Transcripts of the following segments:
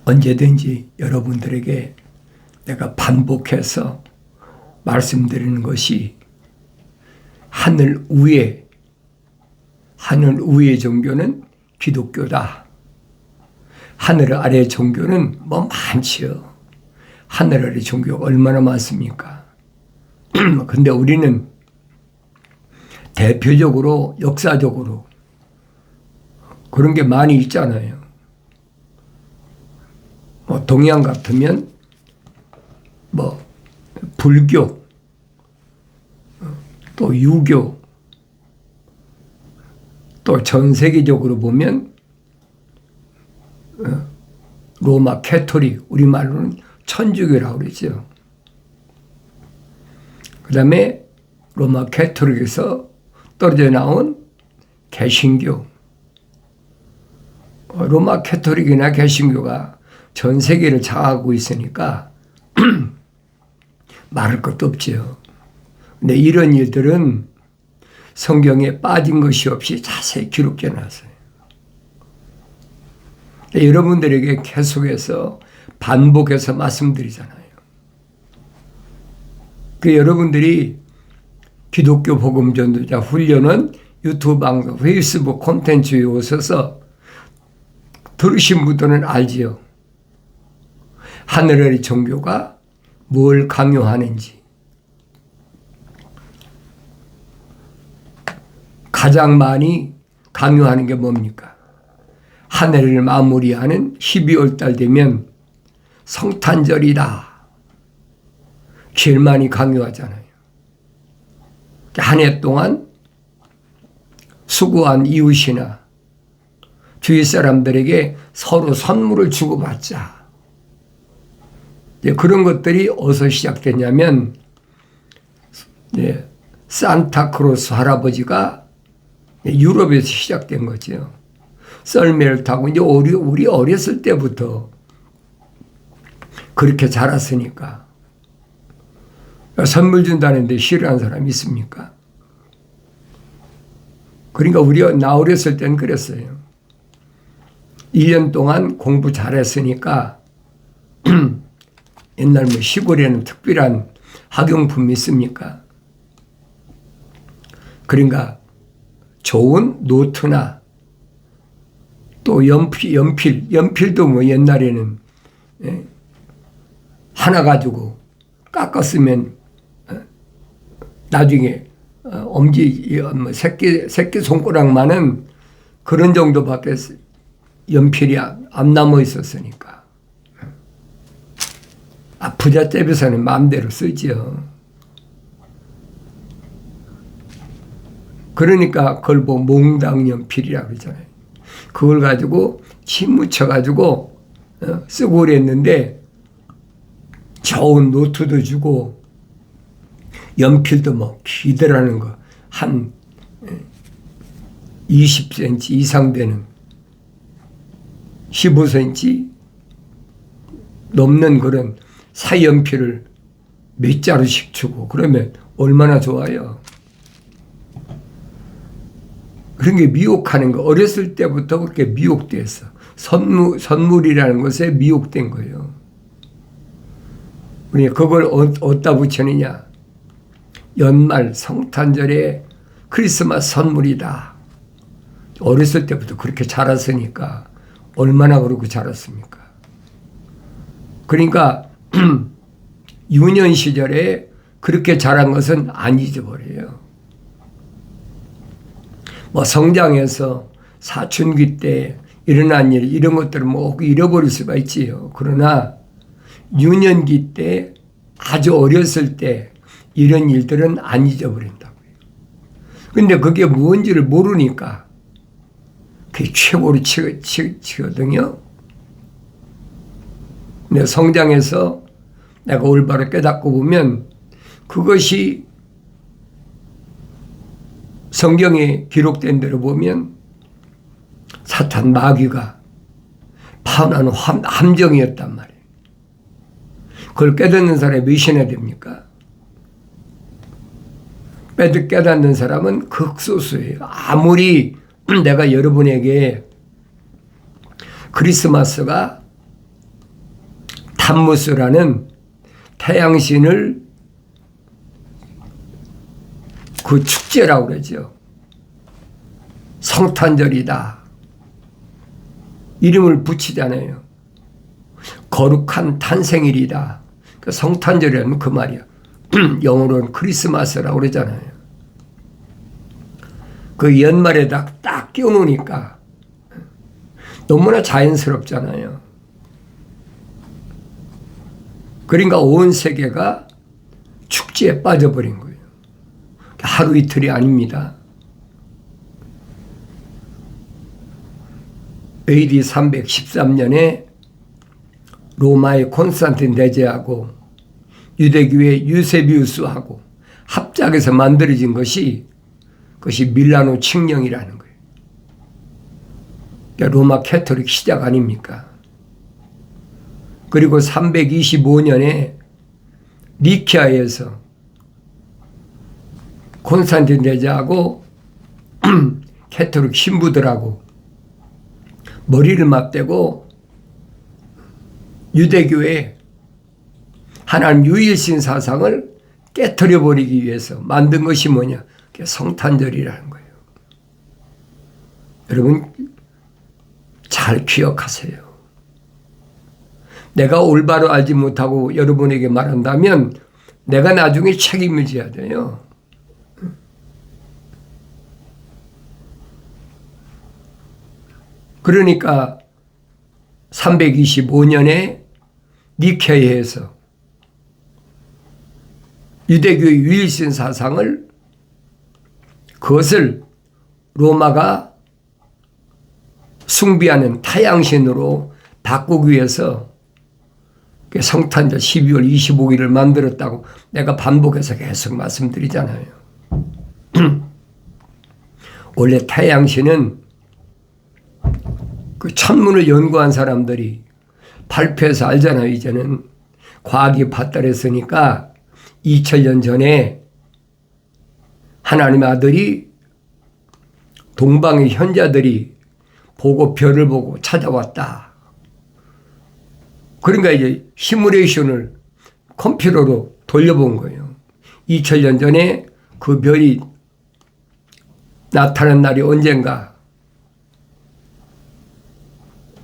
언제든지 여러분들에게 내가 반복해서 말씀드리는 것이 하늘 위의 종교는 기독교다. 하늘 아래 종교는 뭐 많지요. 하늘 아래 종교가 얼마나 많습니까? 근데 우리는 대표적으로 역사적으로 그런 게 많이 있잖아요. 뭐 동양 같으면 뭐 불교, 또 유교, 또 전 세계적으로 보면 로마 캐토릭, 우리말로는 천주교라고 그러죠. 그 다음에 로마 캐토릭에서 떨어져 나온 개신교. 로마 캐토릭이나 개신교가 전 세계를 장악하고 있으니까 말할 것도 없지요. 근데 이런 일들은 성경에 빠진 것이 없이 자세히 기록되어 놨어요. 여러분들에게 계속해서 반복해서 말씀드리잖아요. 그 여러분들이 기독교 복음 전도자 훈련은 유튜브 방송, 페이스북 콘텐츠에 오셔서 들으신 분들은 알지요. 하늘의 종교가 뭘 강요하는지. 가장 많이 강요하는 게 뭡니까? 하늘을 마무리하는 12월 달 되면 성탄절이다. 제일 많이 강요하잖아요. 한 해 동안 수고한 이웃이나 주위 사람들에게 서로 선물을 주고받자. 그런 것들이 어디서 시작됐냐면 산타크로스 할아버지가 유럽에서 시작된 거죠. 썰매를 타고 이제 우리 어렸을 때부터 그렇게 자랐으니까 선물 준다는데 싫어하는 사람이 있습니까? 그러니까 나 어렸을 때는 그랬어요. 1년 동안 공부 잘했으니까 옛날 뭐 시골에는 특별한 학용품이 있습니까? 그러니까 좋은 노트나 또 연필도 뭐 옛날에는 하나 가지고 깎았으면 나중에 엄지 새끼 손가락만은 그런 정도밖에 연필이 안 남아 있었으니까 부잣집에서는 마음대로 쓰죠. 그러니까 그걸 뭐 몽당 연필이라고 그러잖아요. 그걸 가지고 침 묻혀가지고 쓰고 그랬는데 좋은 노트도 주고 연필도 뭐 기대라는 거 한 20cm 이상 되는 15cm 넘는 그런 사연필을 몇 자루씩 주고 그러면 얼마나 좋아요. 그런 게 미혹하는 거 어렸을 때부터 그렇게 미혹됐어. 선물이라는 것에 미혹된 거예요. 우리 그걸 어디다 붙이느냐. 연말 성탄절에 크리스마스 선물이다. 어렸을 때부터 그렇게 자랐으니까 얼마나 그러고 자랐습니까? 그러니까 유년 시절에 그렇게 자란 것은 안 잊어버려요. 뭐 성장해서 사춘기 때 일어난 일 이런 것들을 뭐 잃어버릴 수가 있지요. 그러나 유년기 때 아주 어렸을 때 이런 일들은 안 잊어버린다고요. 근데 그게 뭔지를 모르니까 그게 최고로 치거든요. 근데 성장해서 내가 올바로 깨닫고 보면 그것이 성경에 기록된 대로 보면 사탄 마귀가 파혼하는 함정이었단 말이에요. 그걸 깨닫는 사람이 몇이나 됩니까? 깨닫는 사람은 극소수예요. 아무리 내가 여러분에게 크리스마스가 참무스라는 태양신을 그 축제라고 그러죠. 성탄절이다. 이름을 붙이잖아요. 거룩한 탄생일이다. 그 성탄절이라는 그 말이야. 영어로는 크리스마스라고 그러잖아요. 그 연말에다 딱 끼워놓으니까 너무나 자연스럽잖아요. 그러니까 온 세계가 축제에 빠져버린 거예요. 하루 이틀이 아닙니다. AD 313년에 로마의 콘스탄틴 대제하고 유대교의 유세비우스하고 합작해서 만들어진 것이 그것이 밀라노 칙령이라는 거예요. 그러니까 로마 캐토릭 시작 아닙니까? 그리고 325년에 니케아에서 콘스탄틴 대제하고 캐토릭 신부들하고 머리를 맞대고 유대교의 하나님 유일신 사상을 깨트려 버리기 위해서 만든 것이 뭐냐? 그게 성탄절이라는 거예요. 여러분 잘 기억하세요. 내가 올바로 알지 못하고 여러분에게 말한다면 내가 나중에 책임을 져야 돼요. 그러니까 325년에 니케아에서 유대교의 유일신 사상을 그것을 로마가 숭배하는 타양신으로 바꾸기 위해서 성탄절 12월 25일을 만들었다고 내가 반복해서 계속 말씀드리잖아요. 원래 타양신은 그 천문을 연구한 사람들이 발표해서 알잖아요. 이제는 과학이 발달했으니까 2000년 전에 하나님의 아들이 동방의 현자들이 보고 별을 보고 찾아왔다. 그러니까 이제 시뮬레이션을 컴퓨터로 돌려본 거예요. 2000년 전에 그 별이 나타난 날이 언젠가.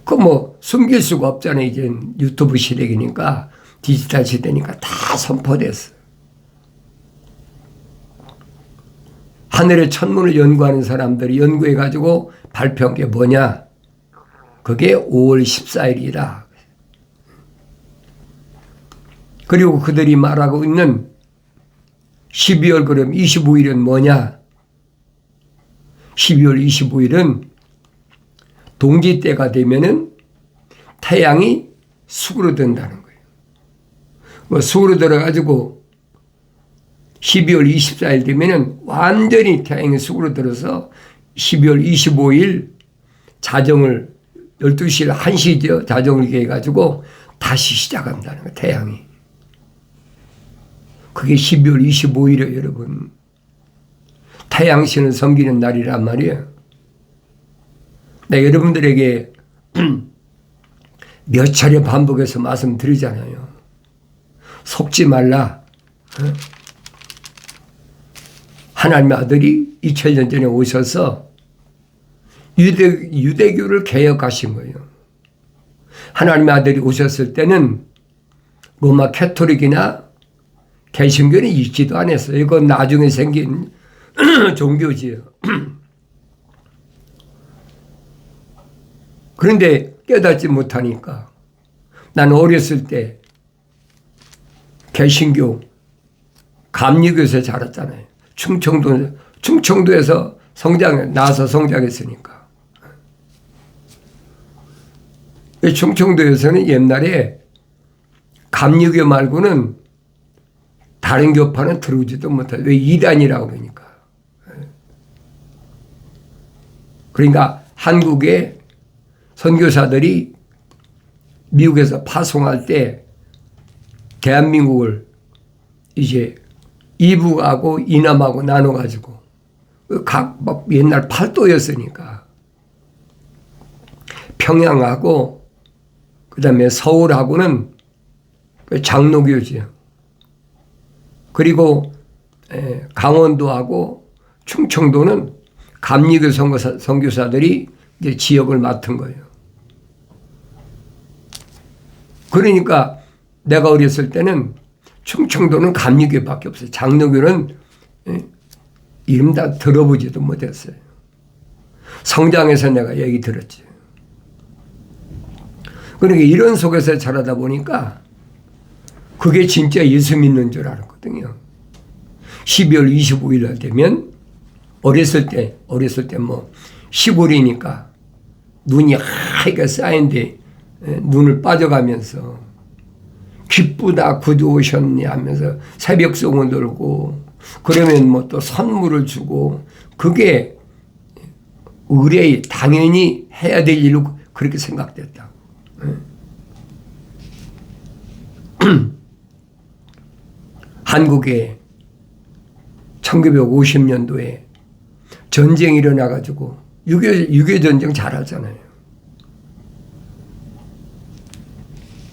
그 뭐 숨길 수가 없잖아요. 이제 유튜브 시대이니까 디지털 시대니까 다 선포됐어. 하늘의 천문을 연구하는 사람들이 연구해가지고 발표한 게 뭐냐? 그게 5월 14일이다. 그리고 그들이 말하고 있는 12월 그럼 25일은 뭐냐? 12월 25일은 동지 때가 되면은 태양이 수그러든다는 거예요. 뭐 수그러들어가지고 12월 24일 되면은 완전히 태양이 수그러들어서 12월 25일 자정을 12시 1시죠. 자정을 해가지고 다시 시작한다는 거예요. 태양이. 그게 12월 25일이에요, 여러분. 태양신을 섬기는 날이란 말이에요. 내가 여러분들에게 몇 차례 반복해서 말씀드리잖아요. 속지 말라. 하나님의 아들이 2000년 전에 오셔서 유대교를 개혁하신 거예요. 하나님의 아들이 오셨을 때는 로마 캐토릭이나 개신교는 있지도 않았어요. 이건 나중에 생긴 종교지요. 그런데 깨닫지 못하니까 나는 어렸을 때 개신교 감리교에서 자랐잖아요. 충청도에서 나와서 성장했으니까. 충청도에서는 옛날에 감리교 말고는 다른 교파는 들어오지도 못해요. 왜 이단이라고 그러니까. 그러니까 한국의 선교사들이 미국에서 파송할 때 대한민국을 이제 이북하고 이남하고 나눠가지고 각 막 옛날 팔도였으니까 평양하고 그다음에 서울하고는 장로교지요. 그리고 강원도하고 충청도는 감리교 선교사들이 이제 지역을 맡은 거예요. 그러니까 내가 어렸을 때는 충청도는 감리교밖에 없어요. 장로교는 이름 다 들어보지도 못했어요. 성장해서 내가 얘기 들었지. 그러니까 이런 속에서 자라다 보니까 그게 진짜 예수 믿는 줄 알았거든요. 12월 25일 날 되면 어렸을 때 뭐 시골이니까 눈이 하얗게 쌓인데 눈을 빠져가면서 기쁘다 구주 오셨니 하면서 새벽송을 들고 그러면 뭐 또 선물을 주고 그게 의뢰의 당연히 해야 될 일로 그렇게 생각됐다. 한국에 1950년도에 전쟁이 일어나가지고 6.25 전쟁 잘 알잖아요.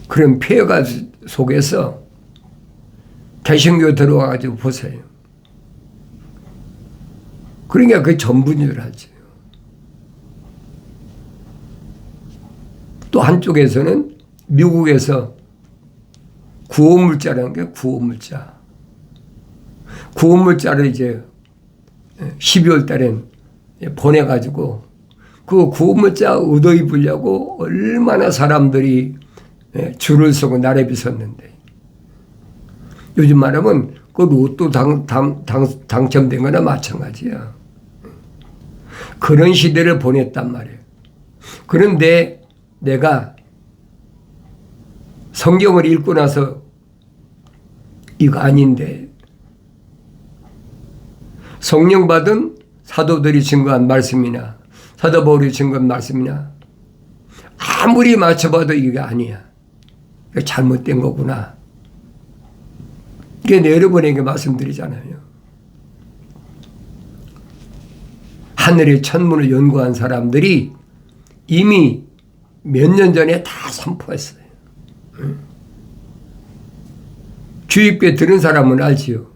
그런 폐허가 속에서 개신교 들어와가지고 보세요. 그러니까 그게 전부인 줄 알죠. 또 한쪽에서는 미국에서 구호물자라는 게 구호물자. 구호물자를 이제 12월 달엔 보내가지고 그 구호물자 얻어 입으려고 얼마나 사람들이 줄을 서고 나래비 섰는데 요즘 말하면 그 로또 당첨된 거나 마찬가지야. 그런 시대를 보냈단 말이에요. 그런데 내가 성경을 읽고 나서 이거 아닌데 성령 받은 사도들이 증거한 말씀이나 사도 바울이 증거한 말씀이나 아무리 맞춰봐도 이게 아니야. 이거 잘못된 거구나. 이게 여러분에게 말씀드리잖아요. 하늘의 천문을 연구한 사람들이 이미 몇 년 전에 다 선포했어요. 주입교에 들은 사람은 알지요.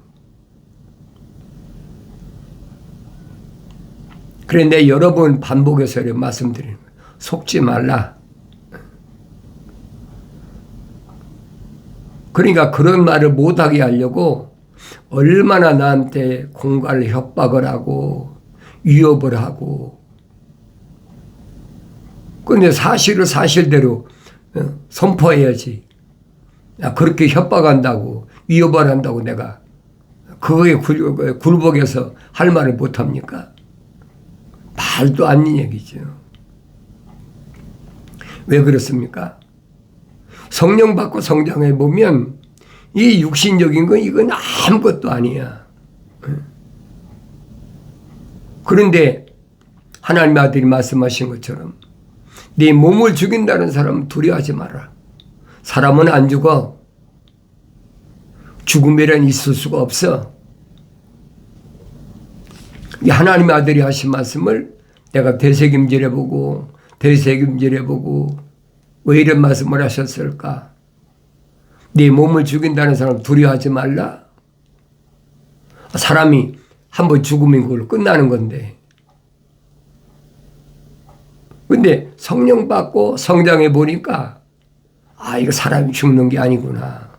그런데 여러 번 반복해서 말씀드리는 거예요. 속지 말라. 그러니까 그런 말을 못하게 하려고 얼마나 나한테 공갈 협박을 하고 위협을 하고 그런데 사실을 사실대로 선포해야지. 야, 그렇게 협박한다고 위협을 한다고 내가 그거에 굴복해서 할 말을 못합니까? 말도 안 되는 얘기죠. 왜 그렇습니까? 성령 받고 성장해 보면 이 육신적인 건 이건 아무것도 아니야. 그런데 하나님의 아들이 말씀하신 것처럼 네 몸을 죽인다는 사람은 두려워하지 마라. 사람은 안 죽어. 죽음이란 있을 수가 없어. 하나님의 아들이 하신 말씀을 내가 되새김질해보고 왜 이런 말씀을 하셨을까? 네 몸을 죽인다는 사람 두려워하지 말라. 사람이 한번 죽으면 그걸로 끝나는 건데. 근데 성령 받고 성장해 보니까 이거 사람이 죽는 게 아니구나.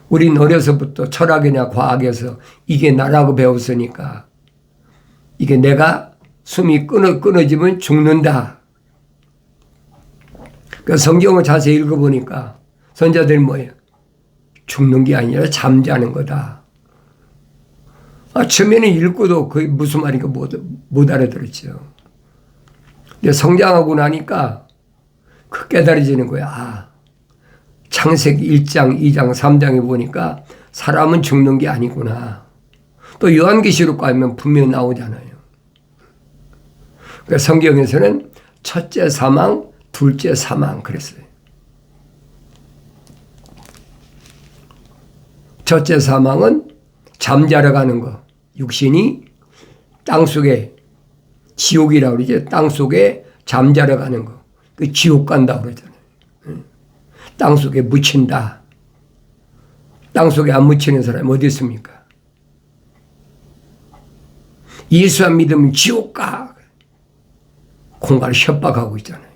우린 어려서부터 철학이나 과학에서 이게 나라고 배웠으니까 이게 내가 숨이 끊어지면 죽는다. 그 성경을 자세히 읽어보니까 선자들이 뭐예요? 죽는 게 아니라 잠자는 거다. 처음에는 읽고도 그게 무슨 말인가 못 알아들었죠. 근데 성장하고 나니까 그 깨달아지는 거야. 창세기 1장, 2장, 3장에 보니까 사람은 죽는 게 아니구나. 또 요한계시록 가면 분명히 나오잖아요. 그러니까 성경에서는 첫째 사망, 둘째 사망 그랬어요. 첫째 사망은 잠자러 가는 거. 육신이 땅속에 지옥이라고 그러죠. 땅속에 잠자러 가는 거. 그 지옥 간다고 그러잖아요. 땅속에 묻힌다. 땅속에 안 묻히는 사람이 어디 있습니까? 예수 안 믿으면 지옥 가. 공갈 협박하고 있잖아요.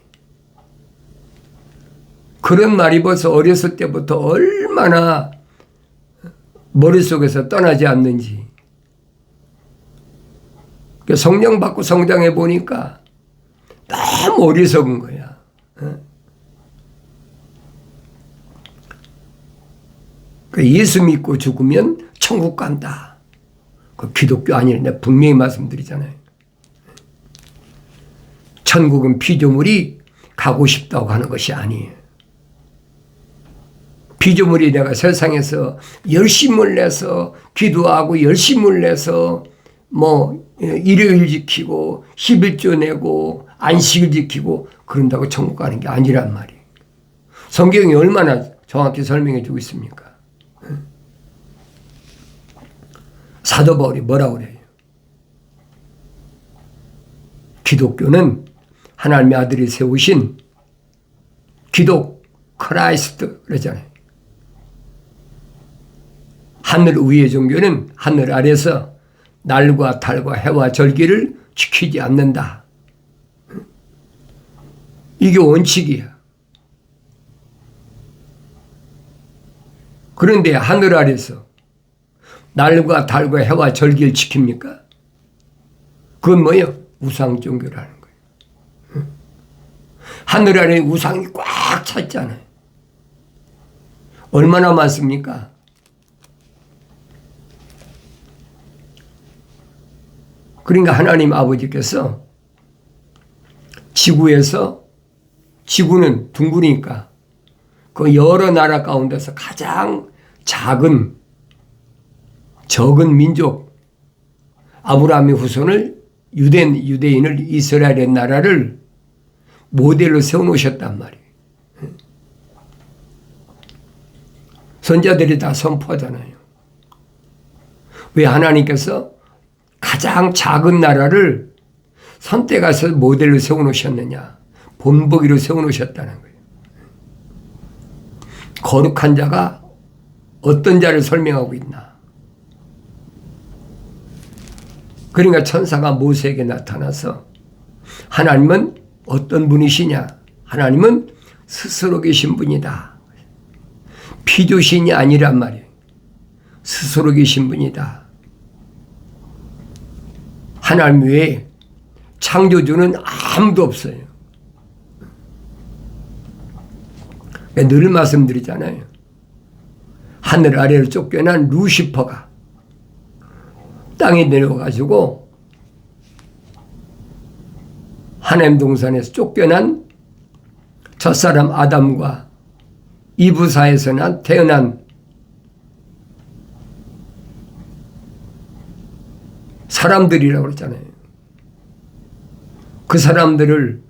그런 말이 벌써 어렸을 때부터 얼마나 머릿속에서 떠나지 않는지. 성령 받고 성장해 보니까 너무 어리석은 거야. 예수 믿고 죽으면 천국 간다. 그 기독교 아니라 내가 분명히 말씀드리잖아요. 천국은 피조물이 가고 싶다고 하는 것이 아니에요. 피조물이 내가 세상에서 열심을 내서 기도하고 열심을 내서 일요일 지키고 11조 내고 안식을 지키고 그런다고 천국 가는 게 아니란 말이에요. 성경이 얼마나 정확히 설명해 주고 있습니까? 사도 바울이 뭐라고 그래요? 기독교는 하나님의 아들이 세우신 기독 크라이스트 그러잖아요. 하늘 위의 종교는 하늘 아래서 날과 달과 해와 절기를 지키지 않는다. 이게 원칙이야. 그런데 하늘 아래서 날과 달과 해와 절기를 지킵니까? 그건 뭐예요? 우상 종교라는 거예요. 하늘 아래 우상이 꽉 찼잖아요. 얼마나 많습니까? 그러니까 하나님 아버지께서 지구는 둥그니까 그 여러 나라 가운데서 가장 적은 민족 아브라함의 후손을 유대인을 이스라엘의 나라를 모델로 세워놓으셨단 말이에요. 선자들이 다 선포하잖아요. 왜 하나님께서 가장 작은 나라를 선택해서 모델로 세워놓으셨느냐. 본보기로 세워놓으셨다는 거예요. 거룩한 자가 어떤 자를 설명하고 있나. 그러니까 천사가 모세에게 나타나서 하나님은 어떤 분이시냐. 하나님은 스스로 계신 분이다. 피조신이 아니란 말이에요. 스스로 계신 분이다. 하나님 외에 창조주는 아무도 없어요. 늘 말씀드리잖아요. 하늘 아래로 쫓겨난 루시퍼가 땅에 내려가지고 하나님 동산에서 쫓겨난 첫사람 아담과 이브사에서 태어난 사람들이라고 그랬잖아요. 그 사람들을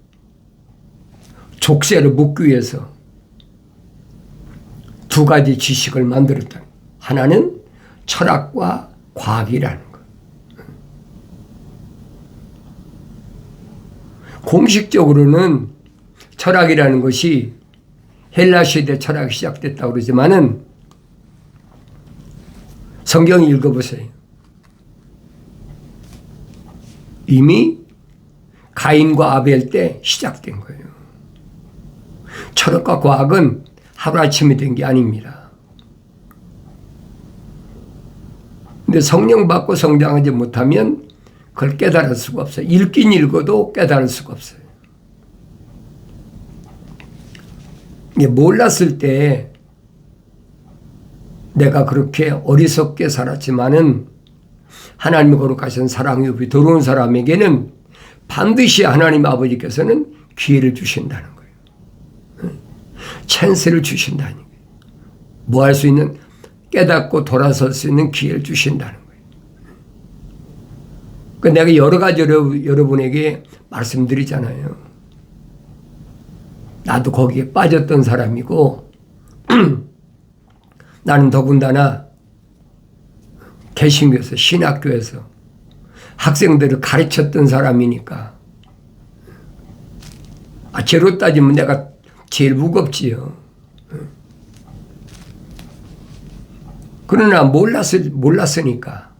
족쇄로 묶기 위해서 두 가지 지식을 만들었다. 하나는 철학과 과학이라는 것. 공식적으로는 철학이라는 것이 헬라 시대 철학이 시작됐다고 그러지만은 성경 읽어보세요. 이미 가인과 아벨 때 시작된 거예요. 철학과 과학은 하루아침에 된 게 아닙니다. 근데 성령 받고 성장하지 못하면 그걸 깨달을 수가 없어요. 읽긴 읽어도 깨달을 수가 없어요. 몰랐을 때 내가 그렇게 어리석게 살았지만은 하나님의 거룩하신 사랑이 없이 더러운 사람에게는 반드시 하나님 아버지께서는 기회를 주신다는 거예요. 찬스를 주신다는 거예요. 뭐 할 수 있는 깨닫고 돌아설 수 있는 기회를 주신다는 거예요. 그러니까 내가 여러 가지 여러분에게 말씀드리잖아요. 나도 거기에 빠졌던 사람이고 나는 더군다나 개신교에서 신학교에서 학생들을 가르쳤던 사람이니까 죄로 따지면 내가 제일 무겁지요. 그러나 몰랐으니까.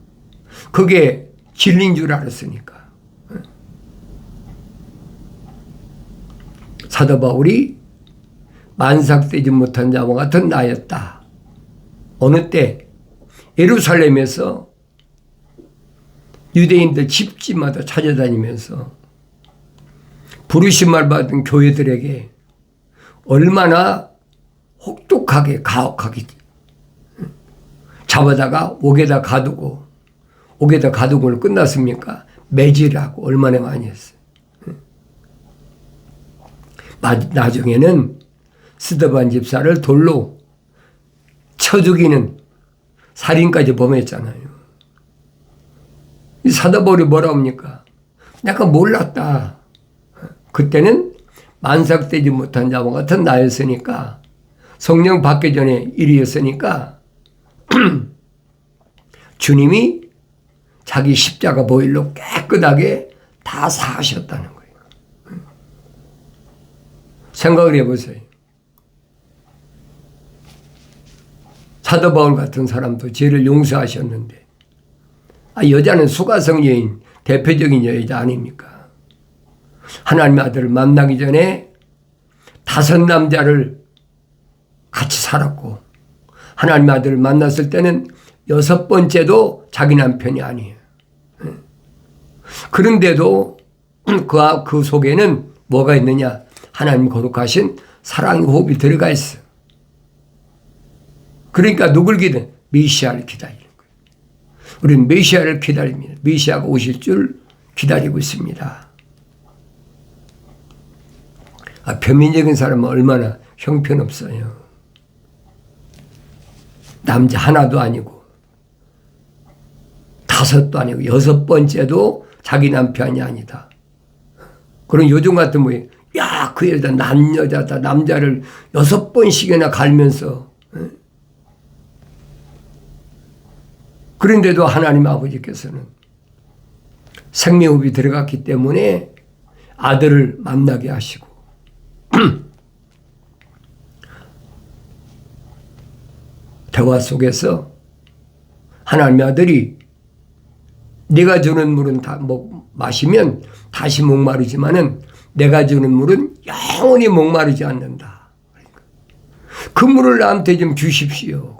그게 진리인 줄 알았으니까. 사도 바울이 만삭되지 못한 자와 같은 나였다. 어느 때 예루살렘에서 유대인들 집집마다 찾아다니면서 부르심을 받은 교회들에게 얼마나 혹독하게 가혹하게 잡아다가 옥에다 가두고 끝났습니까? 매질하고 얼마나 많이 했어요. 나중에는 스데반 집사를 돌로 쳐 죽이는 살인까지 범했잖아요. 이 사도 바울이 뭐라 합니까? 내가 몰랐다. 그때는 만삭되지 못한 자와 같은 나였으니까, 성령 받기 전에 일이었으니까 주님이 자기 십자가 보혈로 깨끗하게 다 사하셨다는 거예요. 생각을 해보세요. 사도 바울 같은 사람도 죄를 용서하셨는데, 여자는 수가성 여인, 대표적인 여자 아닙니까? 하나님의 아들을 만나기 전에 5 남자를 같이 살았고, 하나님의 아들을 만났을 때는 6번째도 자기 남편이 아니에요. 그런데도 그 속에는 뭐가 있느냐? 하나님 거룩하신 사랑의 호흡이 들어가 있어요. 그러니까 누굴 기다려? 메시아를 기다리는 거예요. 우리는 메시아를 기다립니다. 메시아가 오실 줄 기다리고 있습니다. 변민적인 사람은 얼마나 형편없어요. 남자 하나도 아니고 5도 아니고 6번째도 자기 남편이 아니다. 그럼 요즘 같은 뭐예요? 야, 그 여자 남여자다. 남자를 6번씩이나 갈면서. 그런데도 하나님 아버지께서는 생명호흡이 들어갔기 때문에 아들을 만나게 하시고 대화 속에서 하나님의 아들이 네가 주는 물은 다 마시면 다시 목마르지만은 내가 주는 물은 영원히 목마르지 않는다. 그 물을 나한테 좀 주십시오.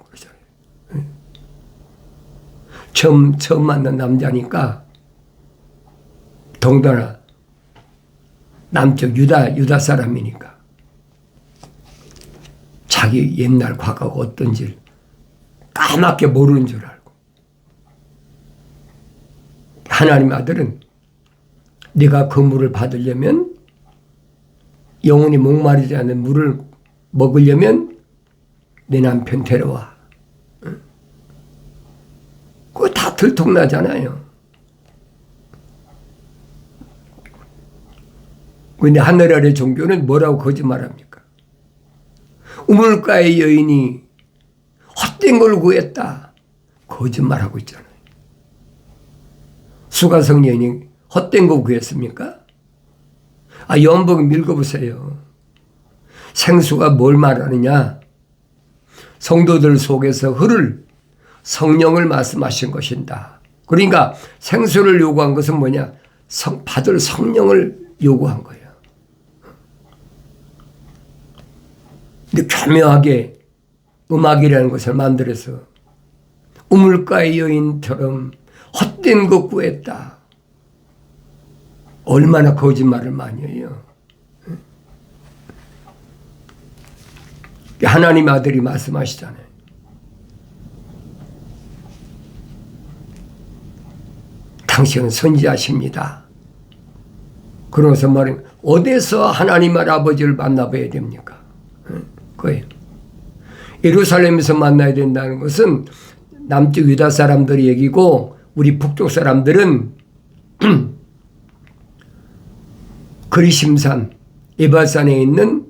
처음 만난 남자니까 더군다나 남쪽 유다 사람이니까 자기 옛날 과거가 어떤지 까맣게 모르는 줄 알고, 하나님의 아들은 네가 그 물을 받으려면, 영원히 목마르지 않는 물을 먹으려면 내 남편 데려와. 그거 다 들통나잖아요. 근데 하늘 아래 종교는 뭐라고 거짓말합니까? 우물가의 여인이 헛된 걸 구했다. 거짓말하고 있잖아요. 수가성 여인이 헛된 거 구했습니까? 요한복음 읽어보세요. 생수가 뭘 말하느냐? 성도들 속에서 흐를 성령을 말씀하신 것인다. 그러니까 생수를 요구한 것은 뭐냐? 받을 성령을 요구한 거예요. 근데 교묘하게 음악이라는 것을 만들어서 우물가의 여인처럼 헛된 것 구했다. 얼마나 거짓말을 많이 해요. 하나님 아들이 말씀하시잖아요. 당신은 선지자십니다. 그러면서 말해요. 어디서 하나님의 아버지를 만나봐야 됩니까? 그거예요. 예루살렘에서 만나야 된다는 것은 남쪽 유다 사람들의 얘기고, 우리 북쪽 사람들은 그리심산, 에발산에 있는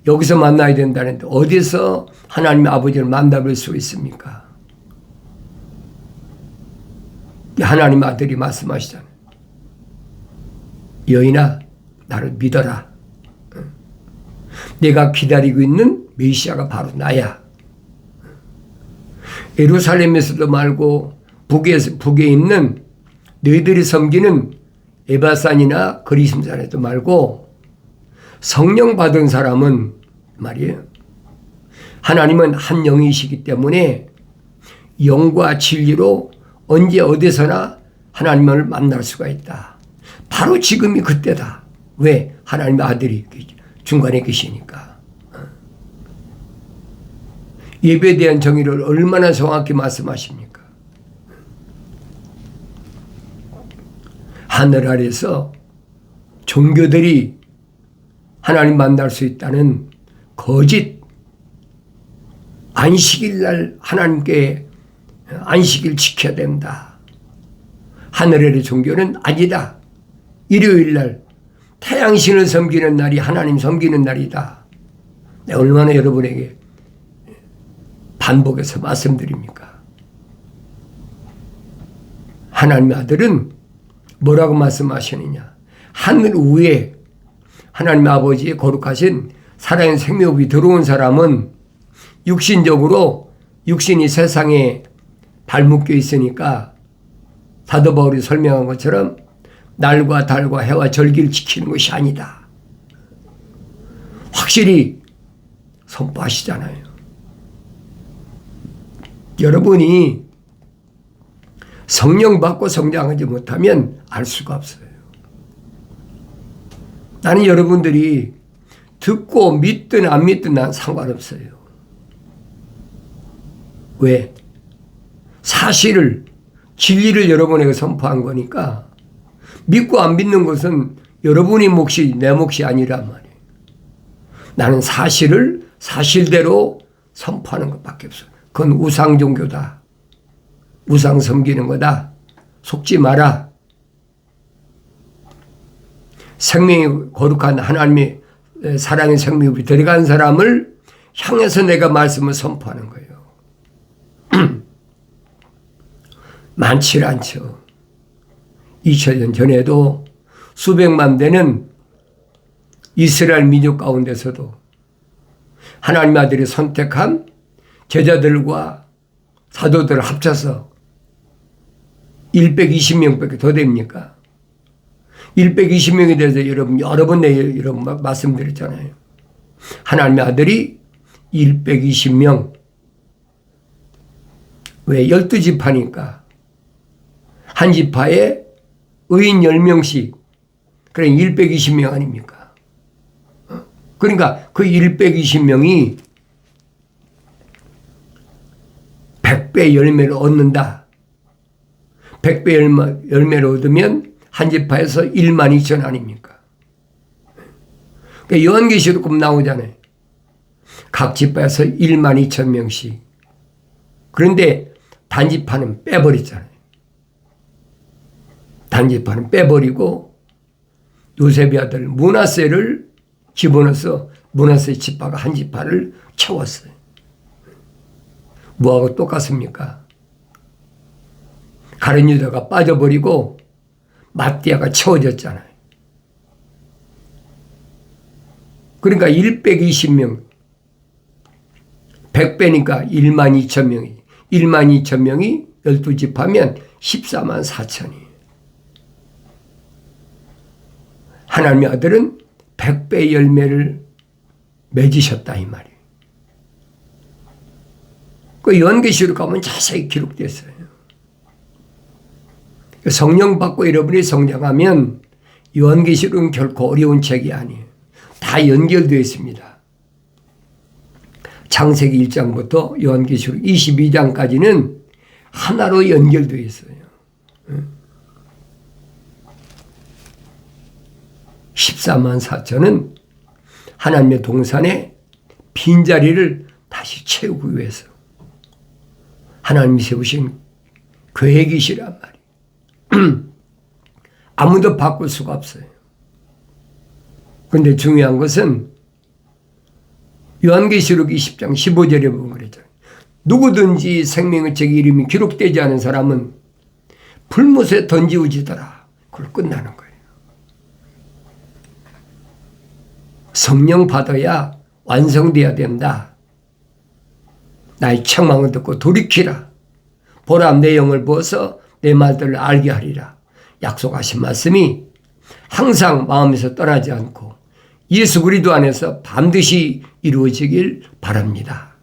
여기서 만나야 된다는데 어디서 하나님의 아버지를 만나볼 수 있습니까? 하나님의 아들이 말씀하시잖아요. 여인아, 나를 믿어라. 내가 기다리고 있는 메시아가 바로 나야. 예루살렘에서도 말고 북에 있는 너희들이 섬기는 에바산이나 거리심산에도 말고 성령 받은 사람은 말이에요. 하나님은 한 영이시기 때문에 영과 진리로 언제 어디서나 하나님을 만날 수가 있다. 바로 지금이 그때다. 왜? 하나님의 아들이 중간에 계시니까. 예배에 대한 정의를 얼마나 정확히 말씀하십니까? 하늘 아래서 종교들이 하나님 만날 수 있다는 거짓 안식일 날 하나님께 안식일 지켜야 된다. 하늘의 종교는 아니다. 일요일 날 태양신을 섬기는 날이 하나님 섬기는 날이다. 얼마나 여러분에게 반복해서 말씀드립니까? 하나님의 아들은 뭐라고 말씀하시느냐? 하늘 위에 하나님 아버지의 거룩하신 살아있는 생명이 들어온 사람은 육신적으로 육신이 세상에 발묶여 있으니까 사도 바울이 설명한 것처럼 날과 달과 해와 절기를 지키는 것이 아니다. 확실히 선포하시잖아요. 여러분이 성령 받고 성장하지 못하면 알 수가 없어요. 나는 여러분들이 듣고 믿든 안 믿든 난 상관없어요. 왜? 사실을, 진리를 여러분에게 선포한 거니까 믿고 안 믿는 것은 여러분의 몫이 내 몫이 아니란 말이에요. 나는 사실을 사실대로 선포하는 것밖에 없어요. 그건 우상 종교다. 우상 섬기는 거다. 속지 마라. 생명이 거룩한 하나님의 사랑의 생명이 들어간 사람을 향해서 내가 말씀을 선포하는 거예요. 많지 않죠. 2000년 전에도 수백만 되는 이스라엘 민족 가운데서도 하나님 아들이 선택한 제자들과 사도들을 합쳐서 120명밖에 더 됩니까? 120명에 대해서 여러분 여러 번 여러분 말씀드렸잖아요. 하나님의 아들이 120명. 왜? 12지파니까. 한 지파에 의인 10명씩. 그래 120명 아닙니까? 그러니까 그 120명이 100배 열매를 얻는다. 100배 열매를 얻으면 한 지파에서 12,000 아닙니까? 그러니까 요한계시록 나오잖아요. 각 지파에서 12,000명씩. 그런데 단지파는 빼버렸잖아요. 단지파는 빼버리고 요셉의 아들 므낫세를 집어넣어서 므낫세 지파가 한 지파를 채웠어요. 뭐하고 똑같습니까? 가룟 유다가 빠져버리고 마띠아가 채워졌잖아요. 그러니까 120명 100배니까 12,000명이 12,000명이 12지파면 144,000이에요. 하나님의 아들은 100배 열매를 맺으셨다 이 말이에요. 그 요한계시록 가면 자세히 기록됐어요. 성령 받고 여러분이 성장하면 요한계시록은 결코 어려운 책이 아니에요. 다 연결되어 있습니다. 창세기 1장부터 요한계시록 22장까지는 하나로 연결되어 있어요. 144,000은 하나님의 동산에 빈자리를 다시 채우기 위해서 하나님이 세우신 계획이시란 말이에요. 아무도 바꿀 수가 없어요. 그런데 중요한 것은 요한계시록 20장 15절에 보면 그랬잖아요. 누구든지 생명의 책 이름이 기록되지 않은 사람은 불못에 던지우지더라. 그걸 끝나는 거예요. 성령 받아야 완성돼야 된다. 나의 책망을 듣고 돌이키라. 보라 내 영을 부어서 내 말들을 알게 하리라. 약속하신 말씀이 항상 마음에서 떠나지 않고 예수 그리스도 안에서 반드시 이루어지길 바랍니다.